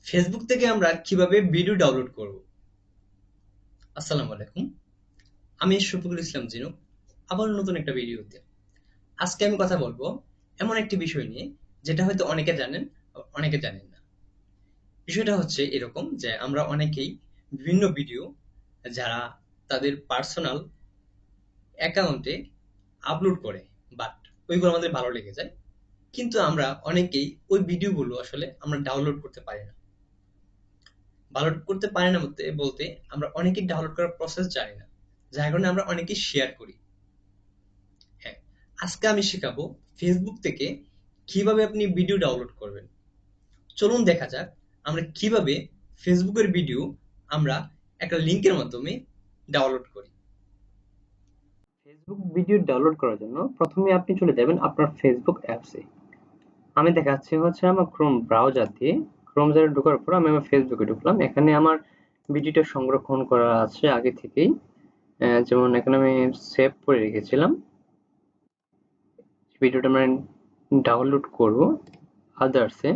Facebook থেকে আমরা কিভাবে ভিডিও ডাউনলোড করব। আসসালামু আলাইকুম, আমি শফিকুল ইসলাম জিনু। আবার নতুন একটা ভিডিওতে আজকে আমি কথা বলবো এমন একটি বিষয় নিয়ে, যেটা হয়তো অনেকে জানেন, অনেকে জানেন না। বিষয়টা হচ্ছে এরকম যে আমরা অনেকেই বিভিন্ন ভিডিও যারা তাদের পার্সোনাল অ্যাকাউন্টে আপলোড করে, বাট ওইগুলো আমাদের ভালো লেগে যায়, কিন্তু আমরা অনেকেই ওই ভিডিওগুলো আসলে আমরা ডাউনলোড করতে পারি না। ডাউনলোড করতে পারি না বলতে বলতে আমরা অনেকেই ডাউনলোড করার প্রসেস জানি না, যার কারণে আমরা অনেকেই শেয়ার করি। হ্যাঁ, আজকে আমি শেখাবো ফেসবুক থেকে কিভাবে আপনি ভিডিও ডাউনলোড করবেন। চলুন দেখা যাক আমরা কিভাবে ফেসবুকের ভিডিও আমরা একটা লিংকের মাধ্যমে ডাউনলোড করি। ফেসবুক ভিডিও ডাউনলোড করার জন্য প্রথমে আপনি চলে যাবেন আপনার ফেসবুক অ্যাপসে। আমি দেখাচ্ছি হচ্ছে আমার ক্রোম ব্রাউজার দিয়ে। ক্রোম ব্রাউজারে ঢোকার পর আমি আমার ফেসবুকে ঢুকলাম। এখানে আমার ভিডিওটা সংরক্ষণ করা আছে আগে থেকেই। যেমন এখানে আমি সেভ করে রেখেছিলাম। ভিডিওটা আমরা ডাউনলোড করব আদার্সে।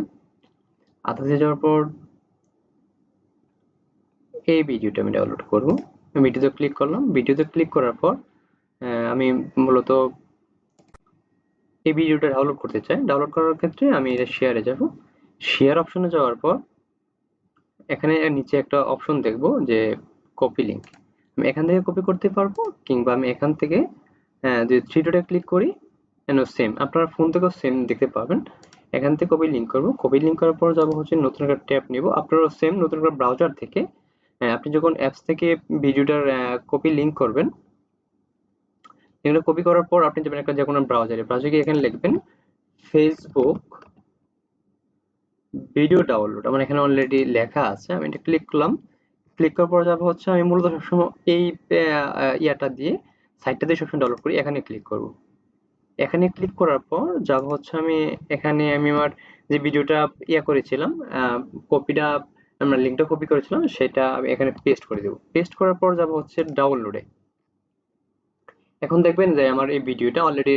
আদার্সে যাওয়ার পর এই ভিডিওটা আমি ডাউনলোড করব। ভিডিওতে ক্লিক করলাম। ভিডিওতে ক্লিক করার পর আমি মূলত এই ভিডিওটা ডাউনলোড করতে চাই। ডাউনলোড করার ক্ষেত্রে আমি এটা শেয়ারে যাব। শেয়ার অপশনে যাওয়ার পর এখানে নিচে একটা অপশন দেখব যে কপি লিংক। আমি এখান থেকে কপি করতে পারবো, কিংবা আমি এখান থেকে যদি থ্রি ডটে ক্লিক করি, সেম আপনার ফোন থেকেও সেম দেখতে পাবেন। এখান থেকে কপি লিংক করব। কপি লিংক করার পর যাব হচ্ছে নতুন একটা ট্যাব নিব। আপনারও সেম নতুন একটা ব্রাউজার থেকে আপনি যখন অ্যাপস থেকে ভিডিওটার কপি লিংক করবেন, এগুলো কপি করার পর আপনি যাবেন একটা যে কোনো ব্রাউজারে গিয়ে এখানে লিখবেন ফেসবুক ভিডিও ডাউনলোড। আমার এখানে অলরেডি লেখা আছে, আমি এটা ক্লিক করলাম। ক্লিক করার পর যাবো হচ্ছে, আমি মূলত সবসময় এই ইয়াটা দিয়ে সাইটটা দিয়ে সবসময় ডাউনলোড করি। এখানে ক্লিক করব। এখানে ক্লিক করার পর যাবো হচ্ছে, আমি এখানে আমি আমার যে ভিডিওটা করেছিলাম, কপিটা আমরা লিঙ্কটা কপি করেছিলাম, সেটা আমি এখানে পেস্ট করে দেবো। পেস্ট করার পর যাবো হচ্ছে ডাউনলোডে। এখন দেখবেন যে আমার এই ভিডিওটা অলরেডি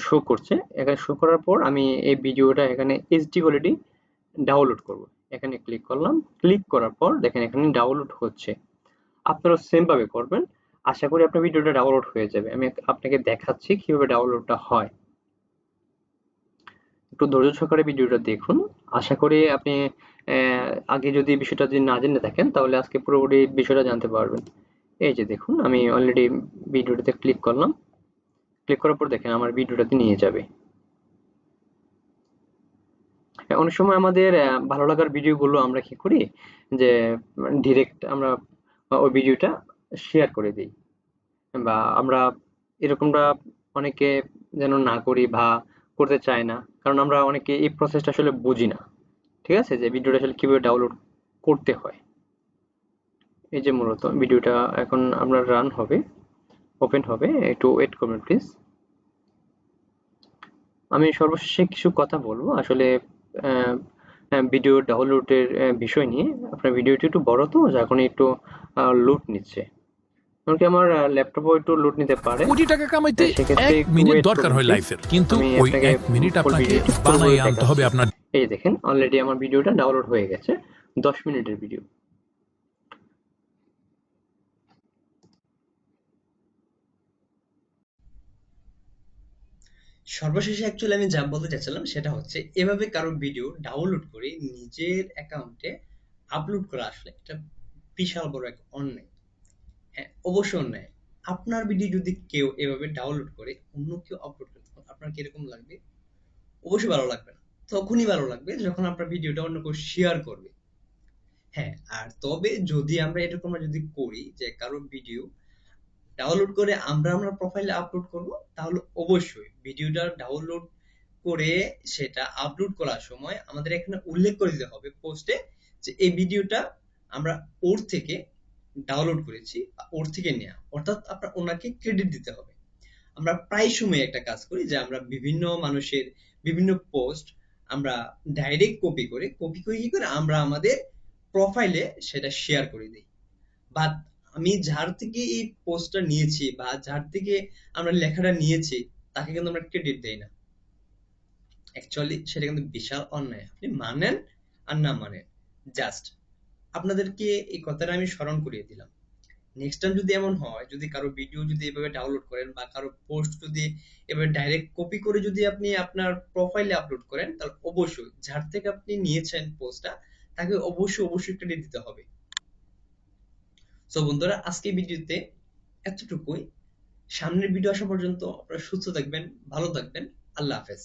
শো করছে। এখানে শো করার পর আমি এই ভিডিওটা এখানে এইচডি কোয়ালিটি ডাউনলোড করব। এখানে ক্লিক করলাম। ক্লিক করার পর দেখেন এখানে ডাউনলোড হচ্ছে। আপনারা সেম ভাবে করবেন। আশা করি আপনার ভিডিওটা ডাউনলোড হয়ে যাবে। আমি আপনাকে দেখাচ্ছি কিভাবে ডাউনলোডটা হয়। একটু ধৈর্য সহকারে ভিডিওটা দেখুন। আশা করি আপনি আগে যদি বিষয়টা যদি না জেনে থাকেন, তাহলে আজকে পুরোপুরি বিষয়টা জানতে পারবেন। এই যে দেখুন, আমি অলরেডি ভিডিওটাতে ক্লিক করলাম। ক্লিক করার পর দেখেন আমার ভিডিওটাতে নিয়ে যাবে। অনেক সময় আমাদের ভালো লাগার ভিডিওগুলো আমরা কি করি, যে ডিরেক্ট আমরা ওই ভিডিওটা শেয়ার করে দিই, বা আমরা এরকমটা অনেকে যেন না করি বা করতে চায় না, কারণ আমরা অনেকে এই প্রসেসটা আসলে বুঝি না। ঠিক আছে, যে ভিডিওটা আসলে কিভাবে ডাউনলোড করতে হয়। এই যে মূলত ভিডিওটা এখন আপনার রান হবে, ওপেন হবে, একটু ওয়েট করবেন প্লিজ। আমি সর্বশেষে কিছু কথা বলবো আসলে ভিডিও ডাউনলোডের বিষয় নিয়ে। আপনার ভিডিওটি একটু বড়, তো যার কারণে একটু লোড নিচ্ছে। এমনকি আমার ল্যাপটপও একটু লোড নিতে পারে। কোটি টাকা কামাইতে সেক্ষেত্রে 1 একটু মিনিট ওয়েট দরকার করবেন হয় প্লিজ। লাইফের, কিন্তু আমি ওই আপনাকে 1 মিনিট ফুল আপনাকে ভিডিওটি পুরোপুরি বানায় আনতে হবে দেখাচ্ছি। আপনার। এই যে দেখেন অলরেডি আমার ভিডিওটা ডাউনলোড হয়ে গেছে, 10 মিনিটের ভিডিও। সর্বশেষে অ্যাকচুয়ালি আমি যা বলতে চাচ্ছিলাম সেটা হচ্ছে, এভাবে কারো ভিডিও ডাউনলোড করে নিজের অ্যাকাউন্টে আপলোড করা আসলে একটা বিশাল বড় এক অন্যায়। হ্যাঁ, অবশ্যই অন্যায়। আপনার ভিডিও যদি কেউ এভাবে ডাউনলোড করে অন্য কেউ আপলোড করে, তখন আপনার কিরকম লাগবে? অবশ্যই ভালো লাগবে না। তখনই ভালো লাগবে যখন আপনার ভিডিওটা অন্য কেউ শেয়ার করবে। হ্যাঁ, আর তবে যদি আমরা এরকম যদি করি যে কারো ভিডিও ডাউনলোড করে আমরা আমরা প্রোফাইলে আপলোড করব, তাহলে অবশ্যই ভিডিওটা ডাউনলোড করে সেটা আপলোড করার সময় আমাদের এখানে উল্লেখ করে দিতে হবে পোস্টে, যে এই ভিডিওটা আমরা ওর থেকে ডাউনলোড করেছি, ওর থেকে নেওয়া, অর্থাৎ আপনার ওনাকে ক্রেডিট দিতে হবে। আমরা প্রায় সময় একটা কাজ করি যে আমরা বিভিন্ন মানুষের বিভিন্ন পোস্ট আমরা ডাইরেক্ট কপি করে কি করে আমরা আমাদের প্রোফাইলে সেটা শেয়ার করে দিই। বাট আমি যার থেকে এই পোস্টটা নিয়েছি বা যার থেকে আমরা লেখাটা নিয়েছি, তাকে কিন্তু আমরা ক্রেডিট দেই না। অ্যাকচুয়ালি সেটা কিন্তু বিশাল অন্যায়। আপনি মানেন, আর না মানেন। জাস্ট আপনাদেরকে এই কথাটা আমি স্মরণ করিয়ে দিলাম। নেক্সট টাইম যদি এমন হয়, যদি কারো ভিডিও যদি এভাবে ডাউনলোড করেন বা কারো পোস্ট যদি এভাবে ডাইরেক্ট কপি করে যদি আপনি আপনার প্রোফাইলে আপলোড করেন, তাহলে অবশ্যই যার থেকে আপনি নিয়েছেন পোস্টটা তাকে অবশ্যই ক্রেডিট দিতে হবে। সো বন্ধুরা, আজকে ভিডিওতে এতটুকুই। সামনের ভিডিও আসা পর্যন্ত আপনারা সুস্থ থাকবেন, ভালো থাকবেন। আল্লাহ হাফেজ।